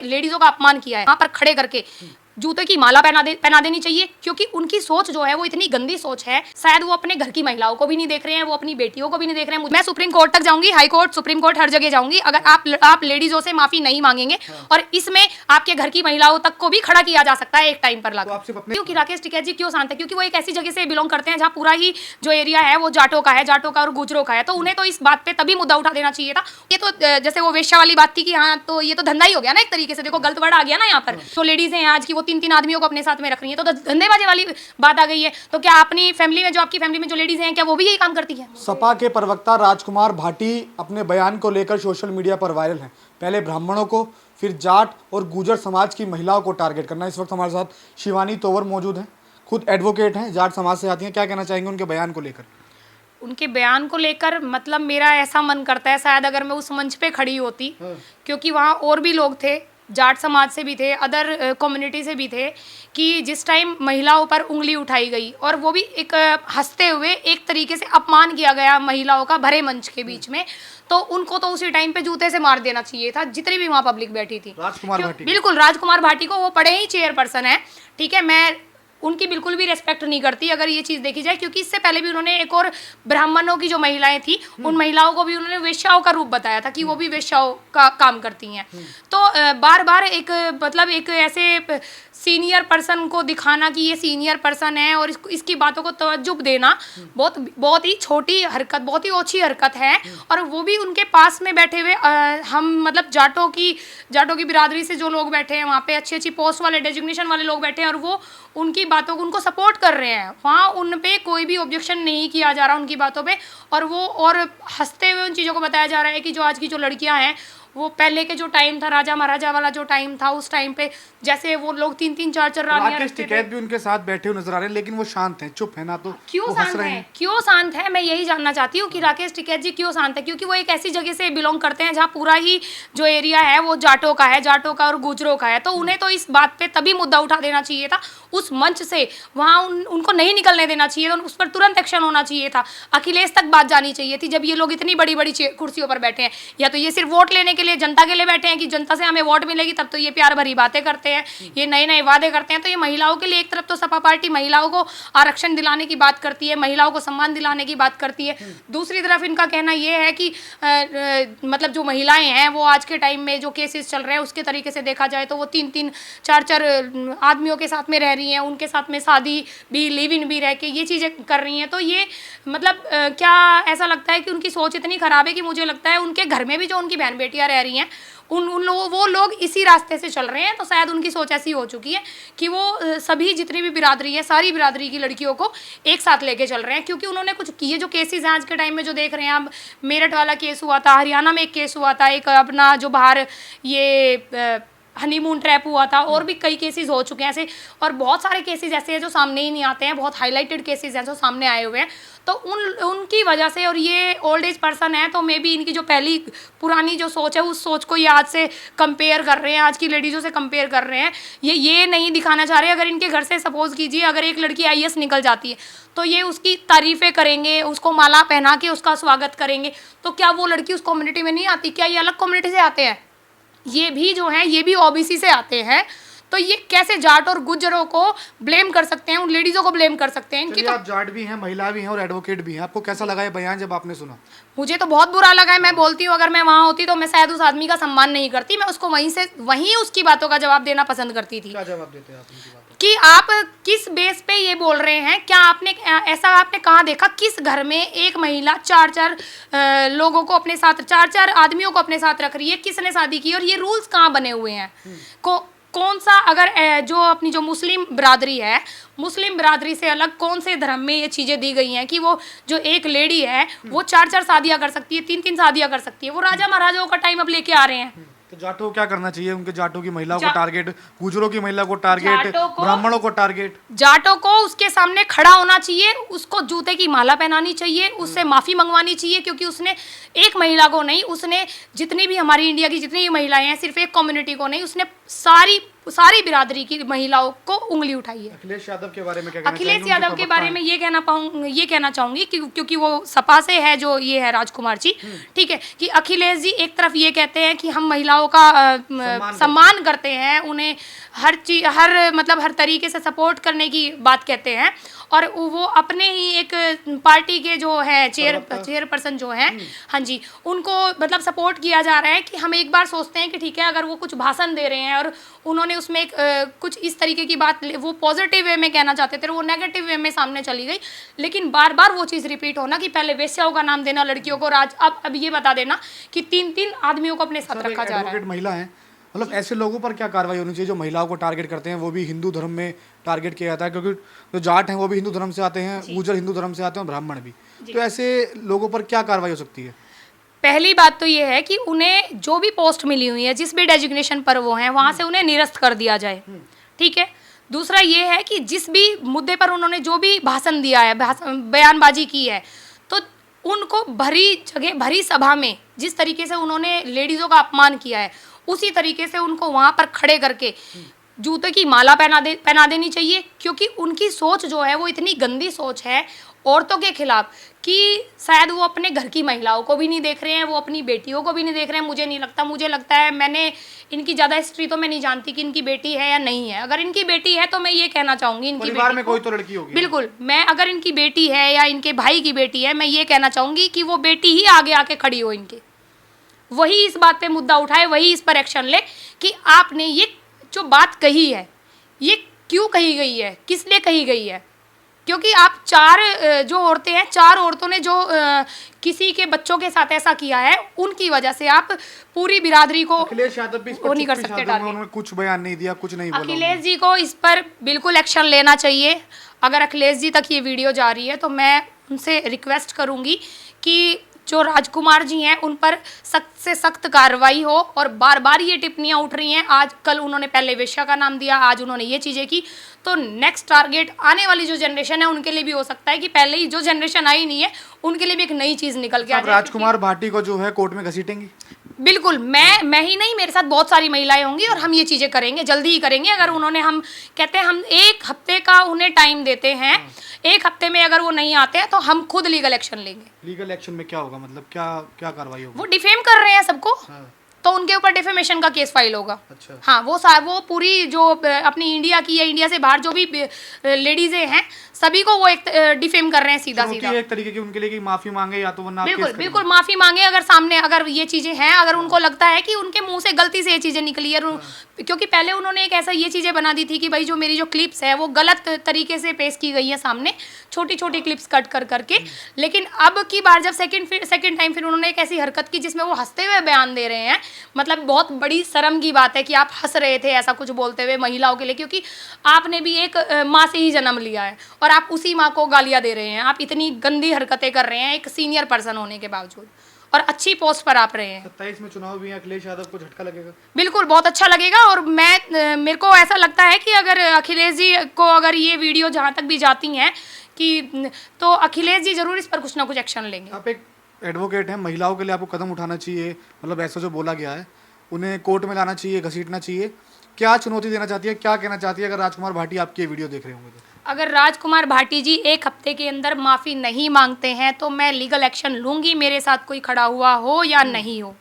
लेडीजों का अपमान किया है वहाँ पर खड़े करके जूते की माला पहना देनी चाहिए, क्योंकि उनकी सोच जो है वो इतनी गंदी सोच है। शायद वो अपने घर की महिलाओं को भी नहीं देख रहे हैं, वो अपनी बेटियों को भी नहीं देख रहे हैं। मैं सुप्रीम कोर्ट तक जाऊंगी, हाई कोर्ट, सुप्रीम कोर्ट, हर जगह जाऊंगी। अगर आप लेडीजों से माफी नहीं मांगेंगे और इसमें आपके घर की महिलाओं तक को भी खड़ा किया जा सकता है एक टाइम पर लाकर। क्योंकि राकेश टिकैत जी क्यों शांत है? क्योंकि वो एक ऐसी जगह से बिलोंग करते हैं जहाँ पूरा ही जो एरिया है वो जाटों का है, जाटों का और गुजरों का है। तो उन्हें तो इस बात पे तभी मुद्दा उठा देना चाहिए था। ये तो जैसे वो वेश्या वाली बात थी कि हाँ, तो ये तो धंधा ही हो गया ना एक तरीके से। देखो गलत वर्ड आ गया ना यहाँ पर। जो लेडीज हैं आज की वो 3-3 आदमियों को अपने साथ में रख रही है, तो धंधेबाजी वाली बात आ गई है। तो क्या अपनी फैमिली में, जो आपकी फैमिली में जो लेडीज हैं, क्या वो भी यही काम करती है? सपा के प्रवक्ता राजकुमार भाटी अपने बयान को लेकर सोशल मीडिया पर वायरल हैं। पहले ब्राह्मणों को, फिर जाट और गुजर समाज की महिलाओं को टारगेट करना। इस वक्त हमारे साथ शिवानी तोवर मौजूद हैं, खुद एडवोकेट हैं, जाट समाज से आती हैं। क्या कहना चाहेंगे उनके बयान को लेकर? उनके बयान को लेकर मतलब मेरा ऐसा मन करता है शायद अगर मैं उस मंच पे खड़ी होती, क्योंकि वहाँ और भी लोग थे, जाट समाज से भी थे, अदर कम्युनिटी से भी थे, कि जिस टाइम महिलाओं पर उंगली उठाई गई और वो भी एक हंसते हुए एक तरीके से अपमान किया गया महिलाओं का भरे मंच के बीच में, तो उनको तो उसी टाइम पे जूते से मार देना चाहिए था, जितनी भी वहाँ पब्लिक बैठी थी। राजकुमार भाटी, बिल्कुल राजकुमार भाटी को, वो पड़े ही चेयरपर्सन है, ठीक है। मैं उनकी बिल्कुल भी रेस्पेक्ट नहीं करती अगर ये चीज़ देखी जाए, क्योंकि इससे पहले भी उन्होंने एक और ब्राह्मणों की जो महिलाएं थी उन महिलाओं को भी उन्होंने वेश्याओं का रूप बताया था कि वो भी वेश्याओं का काम करती हैं। तो बार बार एक मतलब एक ऐसे सीनियर पर्सन को दिखाना कि ये सीनियर पर्सन है और इसकी बातों को तवज्जुह देना बहुत ही छोटी हरकत, बहुत ही ओछी हरकत है। और वो भी उनके पास में बैठे हुए हम मतलब जाटों की बिरादरी से जो लोग बैठे हैं वहाँ पे, अच्छी अच्छी पोस्ट वाले, डेजिग्नेशन वाले लोग बैठे हैं और वो उनकी बातों को, उनको सपोर्ट कर रहे हैं। वहाँ उन पे कोई भी ऑब्जेक्शन नहीं किया जा रहा उनकी बातों पे, और वो और हंसते हुए उन चीज़ों को बताया जा रहा है कि जो आज की जो लड़कियाँ हैं वो पहले के जो टाइम था, राजा महाराजा वाला जो टाइम था, उस टाइम पे जैसे वो लोग 3-3 4-4 रानियां राकेश टिकैत भी उनके साथ बैठे हुए नजर आ रहे हैं, लेकिन वो शांत हैं, चुप है ना। तो क्यों शांत है? क्यों शांत है? मैं यही जानना चाहती हूँ कि राकेश टिकैत जी क्यों शांत है? क्योंकि वो एक ऐसी जगह से बिलोंग करते हैं जहाँ पूरा ही जो एरिया है वो जाटों का है, जाटों का और गुजरों का है। तो उन्हें तो इस बात पे तभी मुद्दा उठा देना चाहिए था उस मंच से। वहाँ उनको नहीं निकलने देना चाहिए, उस पर तुरंत एक्शन होना चाहिए था। अखिलेश तक बात जानी चाहिए थी जब ये लोग इतनी बड़ी बड़ी कुर्सियों पर बैठे हैं। या तो ये सिर्फ वोट लेने के लिए, जनता के लिए बैठे हैं कि जनता से हमें वोट मिलेगी, तब तो ये प्यार भरी बातें करते हैं, ये नए नए वादे करते हैं। तो ये महिलाओं के लिए, एक तरफ तो सपा पार्टी महिलाओं को आरक्षण दिलाने की बात करती है, महिलाओं को सम्मान दिलाने की बात करती है, दूसरी तरफ इनका कहना ये है कि मतलब जो महिलाएं हैं वो आज के टाइम में जो केसेस चल रहे हैं उसके तरीके से देखा जाए तो वो 3-3 4-4 आदमियों के साथ में रह रही हैं, उनके साथ में शादी भी, लिव इन भी रह के ये चीज़ें कर रही हैं। तो ये मतलब क्या ऐसा लगता है कि उनकी सोच इतनी ख़राब है कि मुझे लगता है उनके घर में भी जो उनकी बहन बेटियाँ रह रही हैं उन लोगों, वो लोग इसी रास्ते से चल रहे हैं। तो शायद उनकी सोच ऐसी हो चुकी है कि वो सभी जितनी भी बिरादरी है, सारी बिरादरी की लड़कियों को एक साथ लेके चल रहे हैं। क्योंकि उन्होंने कुछ किए जो केसेस हैं आज के टाइम में जो देख रहे हैं आप, मेरठ वाला केस हुआ था, हरियाणा में एक केस हुआ था, एक अपना जो बाहर ये हनीमून ट्रैप हुआ था, और भी कई केसेस हो चुके हैं ऐसे, और बहुत सारे केसेस ऐसे हैं जो सामने ही नहीं आते हैं, बहुत हाईलाइटेड केसेस हैं जो सामने आए हुए हैं। तो उनकी वजह से, और ये ओल्ड एज पर्सन है तो मे बी इनकी जो पहली पुरानी जो सोच है उस सोच को ये आज से कंपेयर कर रहे हैं, आज की लेडीज़ों से कंपेयर कर रहे हैं। ये नहीं दिखाना चाह रहे। अगर इनके घर से सपोज कीजिए अगर एक लड़की IAS निकल जाती है तो ये उसकी तारीफ़ें करेंगे, उसको माला पहना के उसका स्वागत करेंगे। तो क्या वो लड़की उस कम्युनिटी में नहीं आती? क्या ये अलग कम्युनिटी से आते हैं? ये भी जो है ये भी OBC से आते हैं। तो ये कैसे जाट और गुज्जरों को ब्लेम कर सकते हैं, उन लेडीजों को ब्लेम कर सकते हैं? इनकी तो आप जाट भी हैं, महिला भी हैं और एडवोकेट भी हैं, आपको कैसा लगा ये बयान जब आपने सुना? मुझे तो बहुत बुरा लगा है। मैं बोलती हूँ अगर मैं वहाँ होती तो मैं शायद उस आदमी का सम्मान नहीं करती, मैं उसको वहीं उसकी बातों का जवाब देना पसंद करती थी। क्या जवाब देते हैं आप उनकी बातों? कि आप किस बेस पे ये बोल रहे हैं? क्या आपने ऐसा आपने कहाँ देखा किस घर में एक महिला 4-4 लोगों को अपने साथ, 4-4 आदमियों को अपने साथ रख रही है? किसने शादी की? और ये रूल्स कहाँ बने हुए हैं? कौन सा, अगर जो अपनी जो मुस्लिम बिरादरी है, मुस्लिम बिरादरी से अलग कौन से धर्म में ये चीज़ें दी गई हैं कि वो जो एक लेडी है वो 4-4 शादियाँ कर सकती है, 3-3 शादियाँ कर सकती है? वो राजा महाराजाओं का टाइम अब लेके आ रहे हैं। तो जाटों को क्या करना चाहिए? उनके जाटों की महिलाओं को टारगेट, गुजरों की महिला को टारगेट, ब्राह्मणों को टारगेट? जाटों को उसके सामने खड़ा होना चाहिए, उसको जूते की माला पहनानी चाहिए, उससे माफ़ी मंगवानी चाहिए, क्योंकि उसने एक महिला को नहीं, उसने जितनी भी हमारी इंडिया की जितनी भी महिलाएं हैं, सिर्फ एक कम्युनिटी को नहीं, उसने सारी सारी बिरादरी की महिलाओं को उंगली उठाई है। अखिलेश यादव के बारे में क्या कहना अखिलेश चाहेंगे? यादव उनके के प्रवक्ता बारे हैं। में ये कहना चाहूंगी कि क्योंकि वो सपा से है, जो ये है राजकुमार जी, ठीक है, कि अखिलेश जी एक तरफ ये कहते हैं कि हम महिलाओं का सम्मान करते हैं, उन्हें हर चीज मतलब हर तरीके से सपोर्ट करने की बात कहते हैं, और वो अपने ही एक पार्टी के जो है चेयरपर्सन जो हैं, हाँ जी, उनको मतलब सपोर्ट किया जा रहा है कि हम एक बार सोचते हैं कि ठीक है, अगर वो कुछ भाषण दे रहे हैं और उन्होंने उसमें एक कुछ इस तरीके की बात वो पॉजिटिव वे में कहना चाहते थे, वो नेगेटिव वे में सामने चली गई, लेकिन बार बार वो चीज़ रिपीट होना कि पहले वेश्याओं का नाम देना लड़कियों को, अब ये बता देना कि 3-3 आदमियों को अपने साथ रखा जा रहा है। एडवोकेट महिला है, मतलब ऐसे लोगों पर क्या कार्रवाई होनी चाहिए जो महिलाओं को टारगेट करते हैं? वो भी हिंदू धर्म में टारगेट किया जाता है, क्योंकि जो जाट हैं वो भी हिंदू धर्म से आते हैं, गुर्जर हिंदू धर्म से आते हैं और ब्राह्मण भी। तो ऐसे लोगों पर क्या कार्रवाई हो सकती है? पहली बात तो ये है कि उन्हें जो भी पोस्ट मिली हुई है, जिस भी डेजिग्नेशन पर वो हैं, वहाँ से उन्हें निरस्त कर दिया जाए, ठीक है। दूसरा ये है कि जिस भी मुद्दे पर उन्होंने जो भी भाषण दिया है, बयानबाजी की है, तो उनको भरी जगह, भरी सभा में जिस तरीके से उन्होंने लेडीज़ों का अपमान किया है, उसी तरीके से उनको वहाँ पर खड़े करके जूते की माला पहना देनी चाहिए, क्योंकि उनकी सोच जो है वो इतनी गंदी सोच है औरतों के खिलाफ कि शायद वो अपने घर की महिलाओं को भी नहीं देख रहे हैं, वो अपनी बेटियों को भी नहीं देख रहे हैं। मुझे लगता है, मैंने इनकी ज़्यादा हिस्ट्री तो मैं नहीं जानती कि इनकी बेटी है या नहीं है। अगर इनकी बेटी है तो मैं ये कहना चाहूँगी, इनकी परिवार में कोई तो लड़की होगी। बिल्कुल, मैं अगर इनकी बेटी है या इनके भाई की बेटी है, मैं ये कहना चाहूँगी कि वो बेटी ही आगे आके खड़ी हो इनके, वही इस बात पे मुद्दा उठाए, वही इस पर एक्शन ले कि आपने ये जो बात कही है ये क्यों कही गई है, किस लिए कही गई है। क्योंकि आप 4 जो औरतें हैं, 4 औरतों ने जो किसी के बच्चों के साथ ऐसा किया है, उनकी वजह से आप पूरी बिरादरी को अखिलेश यादव भी इस पर वो नहीं कर चुप्पी सकते साधे हुए, टारगेट। उन्होंने कुछ बयान नहीं दिया, कुछ नहीं बोला। अखिलेश जी को इस पर बिल्कुल एक्शन लेना चाहिए। अगर अखिलेश जी तक ये वीडियो जा रही है तो मैं उनसे रिक्वेस्ट करूँगी कि जो राजकुमार जी हैं उन पर सख्त से सख्त कार्रवाई हो। और बार बार ये टिप्पणियाँ उठ रही हैं, आज कल उन्होंने पहले वेश्या का नाम दिया, आज उन्होंने ये चीज़ें की, तो नेक्स्ट टारगेट आने वाली जो जनरेशन है उनके लिए भी हो सकता है कि पहले ही जो जनरेशन आई नहीं है उनके लिए भी एक नई चीज़ निकल के आ जाए। राजकुमार भाटी को जो है कोर्ट में घसीटेंगी? बिल्कुल, मैं ही नहीं, मेरे साथ बहुत सारी महिलाएं होंगी और हम ये चीज़ें करेंगे, जल्दी ही करेंगे। अगर उन्होंने, हम कहते हैं हम 1 हफ्ते का उन्हें टाइम देते हैं, 1 हफ्ते में अगर वो नहीं आते हैं तो हम खुद लीगल एक्शन लेंगे। लीगल एक्शन में क्या होगा, मतलब क्या क्या कार्रवाई होगी? वो डिफेम कर रहे हैं सबको, हाँ। तो उनके ऊपर डिफेमेशन का केस फाइल होगा। अच्छा। हाँ, वो पूरी जो अपनी इंडिया की या इंडिया से बाहर जो भी लेडीजें हैं सभी को वो एक डिफेम कर रहे हैं सीधा सीधा। एक तरीके की उनके लिए कि माफी मांगे या तो वरना बिल्कुल बिल्कुल माफी मांगे। अगर सामने अगर ये चीजें हैं, अगर उनको लगता है कि उनके मुंह से गलती से ये चीजें निकली है, क्योंकि पहले उन्होंने एक ऐसा ये चीजें बना दी थी कि भाई जो मेरी जो क्लिप्स है वो गलत तरीके से पेश की गई है सामने, छोटी छोटी क्लिप्स कट कर करके। लेकिन अब की बार जब सेकंड टाइम फिर उन्होंने एक ऐसी हरकत की जिसमें वो हंसते हुए बयान दे रहे हैं, मतलब बहुत बड़ी शर्म की बात है कि आप हंस रहे थे ऐसा कुछ बोलते हुए महिलाओं के लिए, क्योंकि आपने भी एक माँ से ही जन्म लिया है और आप उसी माँ को गालियाँ दे रहे हैं। आप इतनी गंदी हरकतें कर रहे हैं एक सीनियर पर्सन होने के बावजूद, और अच्छी पोस्ट पर आप रहे हैं। 27 में चुनाव भी है, अखिलेश यादव को झटका लगेगा? बिल्कुल, बहुत अच्छा लगेगा। और मेरे को ऐसा लगता है कि अगर अखिलेश जी को अगर ये वीडियो जहाँ तक भी जाती हैं कि तो अखिलेश जी जरूर इस पर कुछ ना कुछ एक्शन लेंगे। आप एक एडवोकेट हैं, महिलाओं के लिए आपको कदम उठाना चाहिए, मतलब ऐसा जो बोला गया है उन्हें कोर्ट में लाना चाहिए, घसीटना चाहिए, क्या चुनौती देना चाहती है, क्या कहना चाहती है अगर राजकुमार भाटी आपकी ये वीडियो देख रहे होंगे तो? अगर राजकुमार भाटी जी 1 हफ्ते के अंदर माफ़ी नहीं मांगते हैं तो मैं लीगल एक्शन लूँगी, मेरे साथ कोई खड़ा हुआ हो या नहीं हो।